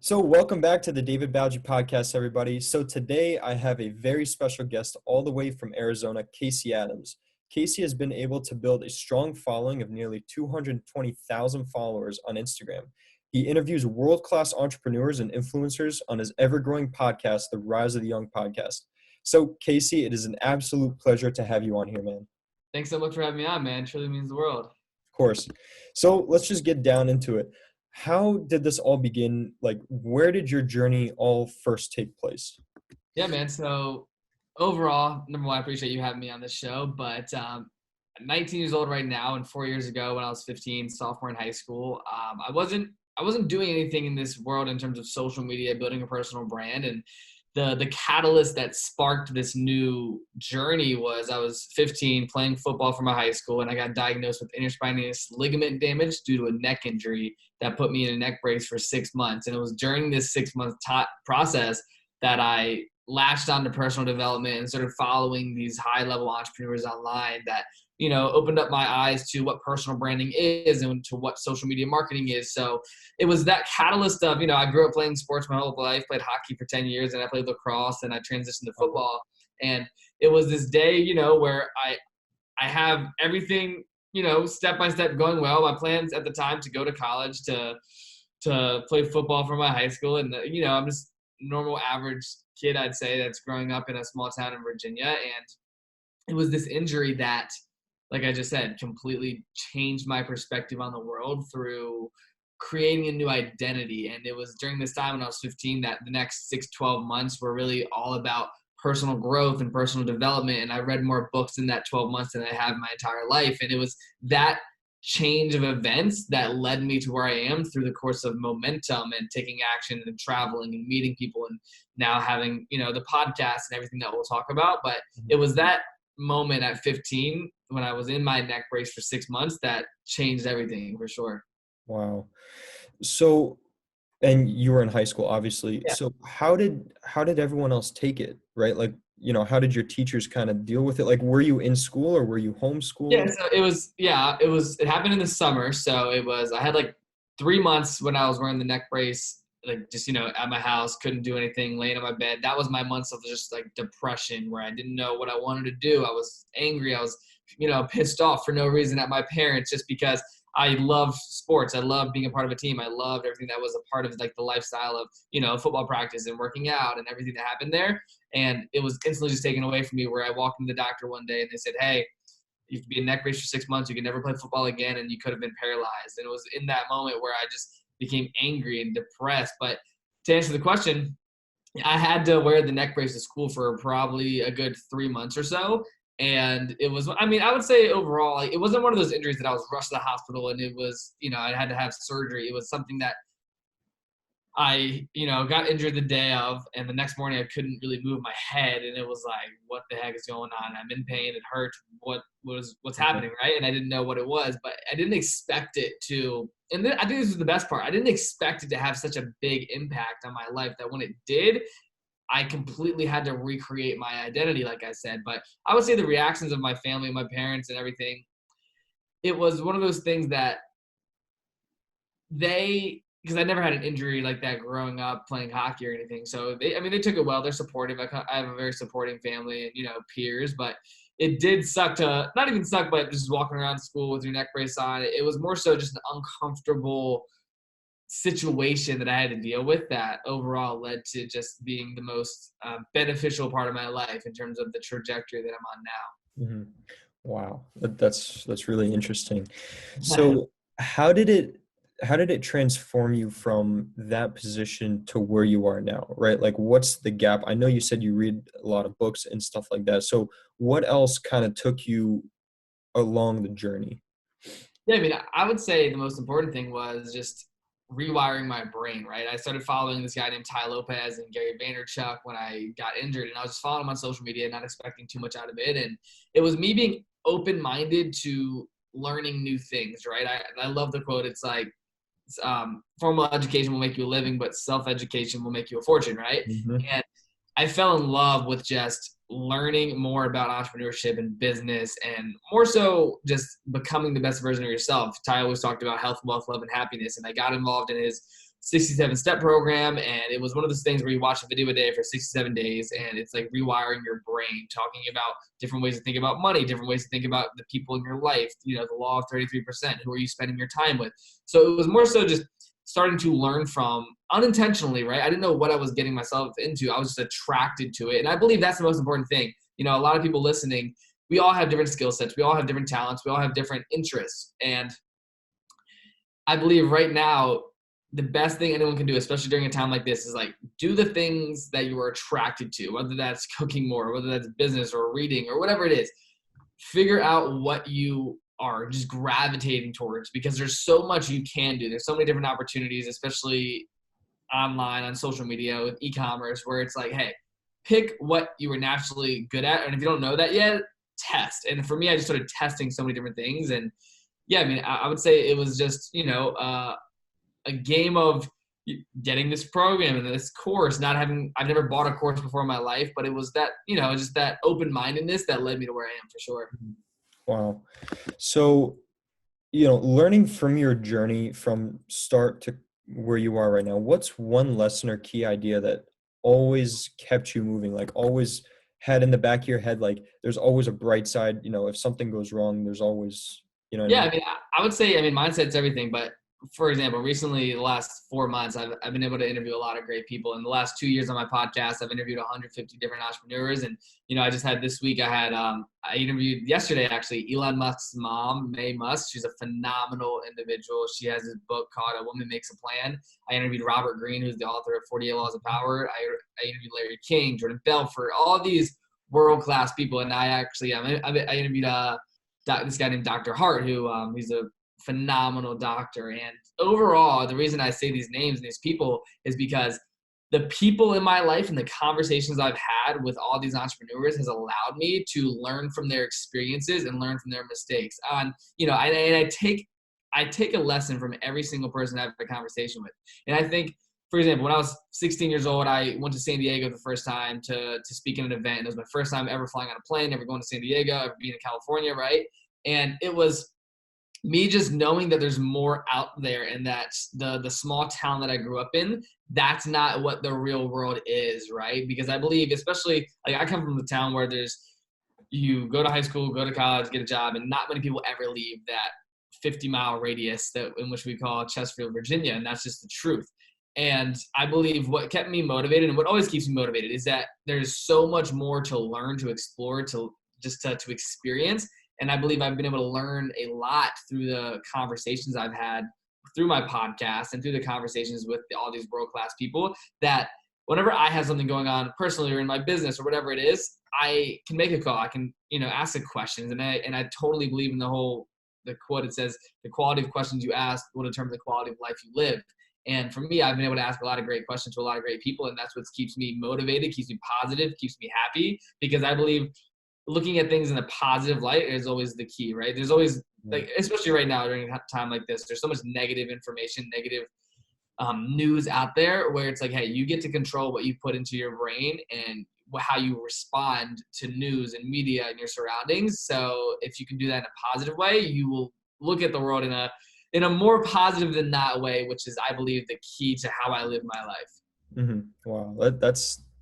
So, welcome back to the David Balji podcast, everybody. So, today I have a very special guest all the way from Arizona, Casey Adams. Casey has been able to build a strong following of nearly 220,000 followers on Instagram. He interviews world class entrepreneurs and influencers on his ever growing podcast, the Rise of the Young podcast. So, Casey, it is an absolute pleasure to have you on here, man. Thanks so much for having me on, man. It truly means the world. Of course. So, let's just get down into it. How did this all begin? Like, where did your journey all first take place? Yeah, man. So overall, number one, I appreciate you having me on this show. But I'm 19 years old right now, and 4 years ago, when I was 15, sophomore in high school, I wasn't doing anything in this world in terms of social media, building a personal brand, and the catalyst that sparked this new journey was I was 15 playing football for my high school, and I got diagnosed with interspinous ligament damage due to a neck injury that put me in a neck brace for 6 months. And it was during this 6 month process that I latched onto personal development and started following these high level entrepreneurs online that opened up my eyes to what personal branding is and to what social media marketing is. So it was that catalyst of, I grew up playing sports my whole life, played hockey for 10 years, and I played lacrosse, and I transitioned to football. And it was this day, where I have everything, step by step going well. My plans at the time to go to college to play football for my high school. And, I'm just a normal average kid, I'd say, that's growing up in a small town in Virginia. And it was this injury that, like I just said, completely changed my perspective on the world through creating a new identity. And it was during this time when I was 15 that the next 6-12 months were really all about personal growth and personal development. And I read more books in that 12 months than I have my entire life. And it was that change of events that led me to where I am through the course of momentum and taking action and traveling and meeting people and now having, the podcast and everything that we'll talk about. But it was that moment at 15 when I was in my neck brace for 6 months that changed everything for sure. Wow. So, and you were in high school, obviously. Yeah. So how did everyone else take it, right? Like, how did your teachers kind of deal with it? Like, were you in school or were you Yeah. homeschooled? So it happened in the summer. So I had like 3 months when I was wearing the neck brace, like just, at my house, couldn't do anything, laying on my bed. That was my months of just like depression where I didn't know what I wanted to do. I was angry. I was, pissed off for no reason at my parents just because I loved sports. I loved being a part of a team. I loved everything that was a part of like the lifestyle of, football practice and working out and everything that happened there. And it was instantly just taken away from me where I walked into the doctor one day and they said, "Hey, you could be in neck brace for 6 months. You could never play football again. And you could have been paralyzed." And it was in that moment where I just became angry and depressed. But to answer the question, I had to wear the neck brace to school for probably a good 3 months or so. And it was, I would say overall, like, it wasn't one of those injuries that I was rushed to the hospital and it was, I had to have surgery. It was something that I, got injured the day of, and the next morning I couldn't really move my head, and it was like, what the heck is going on? I'm in pain. It hurt. What's happening, right? And I didn't know what it was, but I didn't expect it to. And then I think this was the best part. I didn't expect it to have such a big impact on my life that when it did, I completely had to recreate my identity, like I said. But I would say the reactions of my family, my parents, and everything. It was one of those things that because I never had an injury like that growing up playing hockey or anything. So they took it well. They're supportive. I have a very supporting family and, peers, but it did suck to not even suck, but just walking around school with your neck brace on. It was more so just an uncomfortable situation that I had to deal with that overall led to just being the most beneficial part of my life in terms of the trajectory that I'm on now. Mhm. Wow. That's really interesting. So how did it transform you from that position to where you are now, right? Like, what's the gap? I know you said you read a lot of books and stuff like that. So what else kind of took you along the journey? Yeah, I would say the most important thing was just rewiring my brain, right? I started following this guy named Ty Lopez and Gary Vaynerchuk when I got injured, and I was just following him on social media, not expecting too much out of it. And it was me being open-minded to learning new things, right? I love the quote. It's like, formal education will make you a living, but self-education will make you a fortune, right? Mhm. And I fell in love with just learning more about entrepreneurship and business and more so just becoming the best version of yourself. Ty always talked about health, wealth, love, and happiness. And I got involved in his 67-step program, and it was one of those things where you watch a video a day for 67 days, and it's like rewiring your brain, talking about different ways to think about money, different ways to think about the people in your life, the law of 33%, who are you spending your time with. So it was more so just starting to learn from unintentionally, right? I didn't know what I was getting myself into. I was just attracted to it. And I believe that's the most important thing. A lot of people listening, we all have different skill sets. We all have different talents. We all have different interests. And I believe right now, the best thing anyone can do, especially during a time like this, is like do the things that you are attracted to, whether that's cooking more, whether that's business or reading or whatever it is. Figure out what you are just gravitating towards, because there's so much you can do. There's so many different opportunities, especially online on social media with e-commerce, where it's like, hey, pick what you were naturally good at. And if you don't know that yet, test. And for me, I just started testing so many different things. And yeah, I would say it was just, a game of getting this program and this course, I've never bought a course before in my life, but it was that, just that open-mindedness that led me to where I am, for sure. Wow. So, learning from your journey from start to where you are right now, what's one lesson or key idea that always kept you moving, like always had in the back of your head, like there's always a bright side, if something goes wrong, there's always, what I Yeah, mean? I would say, mindset's everything. But for example, recently, the last 4 months, I've been able to interview a lot of great people. In the last 2 years on my podcast, I've interviewed 150 different entrepreneurs. And, I just had this week, I interviewed yesterday, actually, Elon Musk's mom, May Musk. She's a phenomenal individual. She has this book called A Woman Makes a Plan. I interviewed Robert Greene, who's the author of 48 Laws of Power. I interviewed Larry King, Jordan Belfort, all these world-class people. And I interviewed this guy named Dr. Hart, who he's a phenomenal doctor. And overall, the reason I say these names and these people is because the people in my life and the conversations I've had with all these entrepreneurs has allowed me to learn from their experiences and learn from their mistakes. I take a lesson from every single person I have a conversation with. And I think, for example, when I was 16 years old, I went to San Diego the first time to speak at an event. And it was my first time ever flying on a plane, ever going to San Diego, ever being in California, right? And it was me just knowing that there's more out there, and that the small town that I grew up in, that's not what the real world is, right? Because I believe, especially, like, I come from the town where you go to high school, go to college, get a job, and not many people ever leave that 50-mile radius in which we call Chesterfield, Virginia, and that's just the truth. And I believe what kept me motivated, and what always keeps me motivated, is that there's so much more to learn, to explore, to experience. And I believe I've been able to learn a lot through the conversations I've had through my podcast and through the conversations with all these world-class people, that whenever I have something going on personally or in my business or whatever it is, I can make a call. I can, ask the questions. And I totally believe in the quote. It says, the quality of questions you ask will determine the quality of life you live. And for me, I've been able to ask a lot of great questions to a lot of great people. And that's what keeps me motivated, keeps me positive, keeps me happy, because I believe looking at things in a positive light is always the key, right? There's always, like, especially right now during a time like this, there's so much negative information, negative news out there, where it's like, hey, you get to control what you put into your brain and how you respond to news and media and your surroundings. So if you can do that in a positive way, you will look at the world in a more positive than not way, which is, I believe, the key to how I live my life. Mm-hmm. Wow,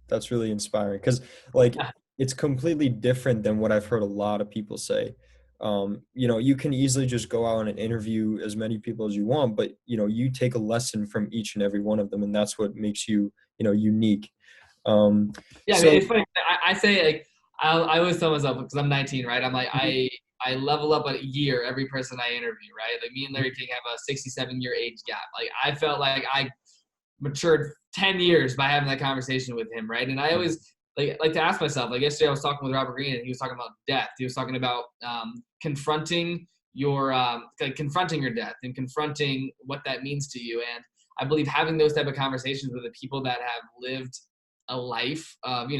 that's really inspiring, because like it's completely different than what I've heard a lot of people say. You can easily just go out and interview as many people as you want, but you take a lesson from each and every one of them, and that's what makes you unique. Yeah, So it's funny. I say, like, I always tell myself, because I'm 19, right? I'm like, I level up a year every person I interview, right? Like, me and Larry King have a 67-year age gap. Like, I felt like I matured 10 years by having that conversation with him, right? And I always like to ask myself, like, yesterday I was talking with Robert Greene, and he was talking about death. He was talking about confronting your death and confronting what that means to you. And I believe having those type of conversations with the people that have lived a life of,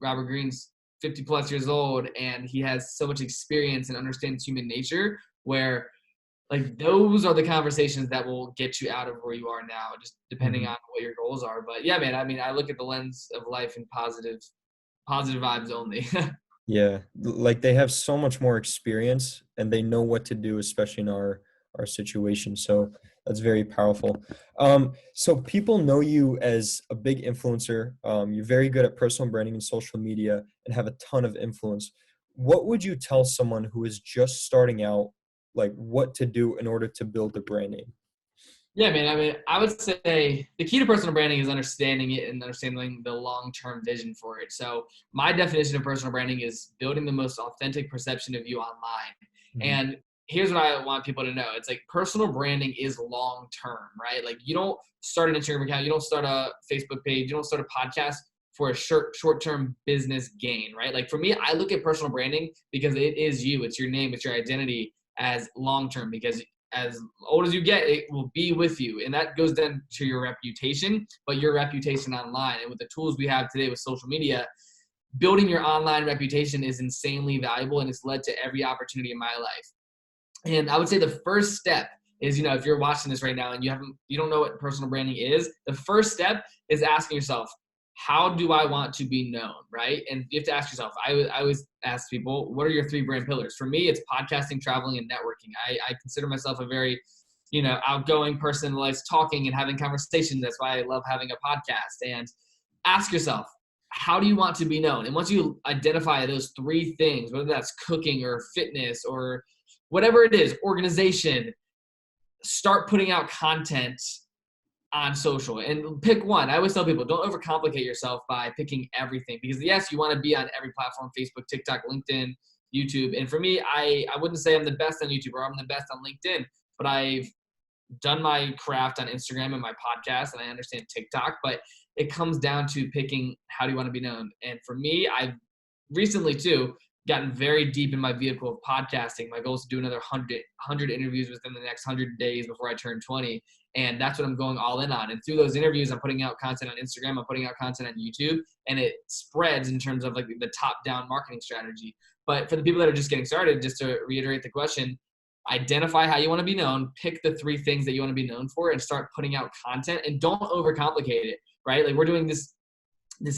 Robert Greene's 50 plus years old, and he has so much experience and understands human nature, where, like, those are the conversations that will get you out of where you are now, just depending on what your goals are. But yeah, man, I look at the lens of life in positive vibes only. yeah, like they have so much more experience and they know what to do, especially in our situation. So That's very powerful. So people know you as a big influencer. You're very good at personal branding and social media and have a ton of influence. What would you tell someone who is just starting out, like what to do in order to build a brand name? Yeah, man. I mean, I would say the key to personal branding is understanding it and understanding the long-term vision for it. So my definition of personal branding is building the most authentic perception of you online. Mhm. And here's what I want people to know. It's like personal branding is long-term, right? Like you don't start an Instagram account, you don't start a Facebook page, you don't start a podcast for a short-term business gain, right? Like for me, I look at personal branding because it is you, it's your name, it's your identity as long-term because as old as you get, it will be with you. And that goes then to your reputation, but your reputation online. And with the tools we have today with social media, building your online reputation is insanely valuable and it's led to every opportunity in my life. And I would say the first step is, if you're watching this right now and you don't know what personal branding is, the first step is asking yourself, how do I want to be known, right? And you have to ask yourself, I always ask people, what are your 3 brand pillars? For me, it's podcasting, traveling, and networking. I consider myself a very, outgoing person who likes talking and having conversations. That's why I love having a podcast. And ask yourself, how do you want to be known? And once you identify those 3 things, whether that's cooking or fitness or whatever it is, organization, start putting out content on social and pick one. I always tell people, don't overcomplicate yourself by picking everything because yes, you want to be on every platform, Facebook, TikTok, LinkedIn, YouTube. And for me, I wouldn't say I'm the best on YouTube or I'm the best on LinkedIn, but I've done my craft on Instagram and my podcast and I understand TikTok, but it comes down to picking how do you want to be known. And for me, I've recently too gotten very deep in my vehicle of podcasting. My goal is to do another 100 interviews within the next 100 days before I turn 20. And that's what I'm going all in on. And through those interviews, I'm putting out content on Instagram, I'm putting out content on YouTube, and it spreads in terms of like the top down marketing strategy. But for the people that are just getting started, just to reiterate the question, identify how you want to be known, pick the 3 things that you want to be known for and start putting out content and don't overcomplicate it, right? Like we're doing this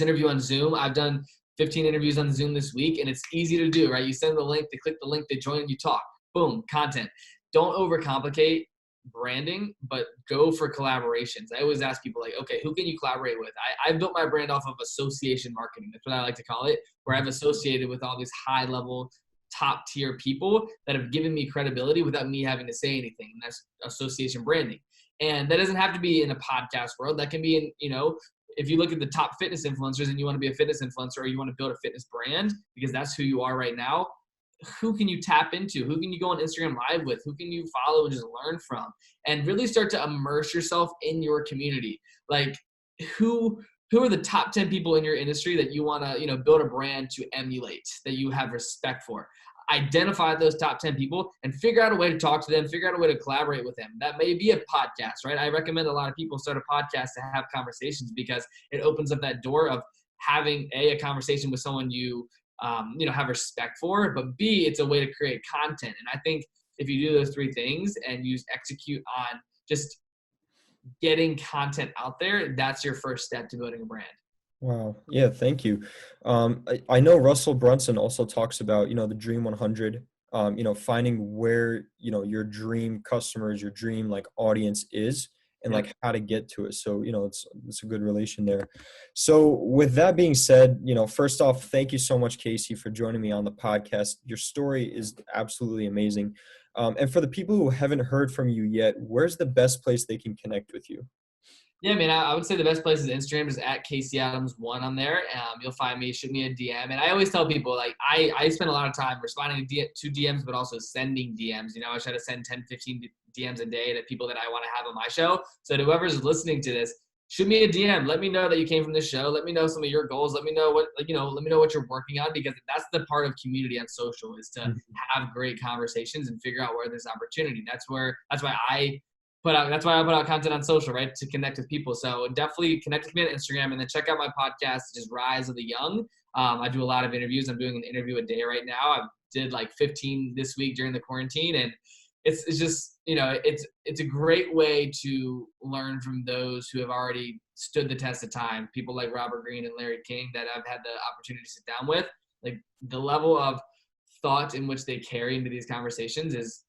interview on Zoom. I've done 15 interviews on Zoom this week, and it's easy to do, right? You send the link, they click the link, they join, and you talk. Boom, content. Don't overcomplicate branding, but go for collaborations. I always ask people like, okay, who can you collaborate with? I built my brand off of association marketing. That's what I like to call it, where I've associated with all these high level, top tier people that have given me credibility without me having to say anything. And that's association branding. And that doesn't have to be in a podcast world. That can be in, if you look at the top fitness influencers and you want to be a fitness influencer or you want to build a fitness brand because that's who you are right now, who can you tap into? Who can you go on Instagram Live with? Who can you follow and just learn from? And really start to immerse yourself in your community. Like who are the top 10 people in your industry that you want to, build a brand to emulate, that you have respect for? Identify those top 10 people and figure out a way to talk to them, figure out a way to collaborate with them. That may be a podcast, right? I recommend a lot of people start a podcast to have conversations because it opens up that door of having a conversation with someone you have respect for, but B, it's a way to create content. And I think if you do those 3 things and you execute on just getting content out there, that's your first step to building a brand. Wow. Yeah, thank you. I know Russell Brunson also talks about, the Dream 100, finding where, your dream customers, your dream like audience is and Yep. like how to get to it. So, it's a good relation there. So with that being said, first off, thank you so much, Casey, for joining me on the podcast. Your story is absolutely amazing. And for the people who haven't heard from you yet, where's the best place they can connect with you? Yeah, man, I would say the best place is Instagram, is at Casey Adams1 on there. You'll find me, shoot me a DM. And I always tell people, like, I spend a lot of time responding to DMs, but also sending DMs. I try to send 10, 15 DMs a day to people that I want to have on my show. So to whoever's listening to this, shoot me a DM. Let me know that you came from this show. Let me know some of your goals. Let me know let me know what you're working on, because that's the part of community on social, is to have great conversations and figure out where there's opportunity. That's why I put out content on social, right? To connect with people. So definitely connect with me on Instagram, and then check out my podcast, which is Rise of the Young. I do a lot of interviews. I'm doing an interview a day right now. I did like 15 this week during the quarantine, and it's just, it's a great way to learn from those who have already stood the test of time. People like Robert Greene and Larry King that I've had the opportunity to sit down with. Like, the level of thought in which they carry into these conversations is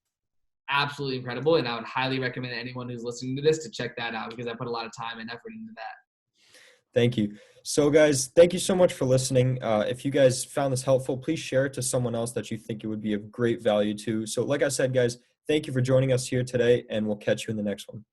absolutely incredible. And I would highly recommend anyone who's listening to this to check that out because I put a lot of time and effort into that. Thank you. So, guys, thank you so much for listening. If you guys found this helpful, please share it to someone else that you think it would be of great value to. So, like I said, guys, thank you for joining us here today, and we'll catch you in the next one.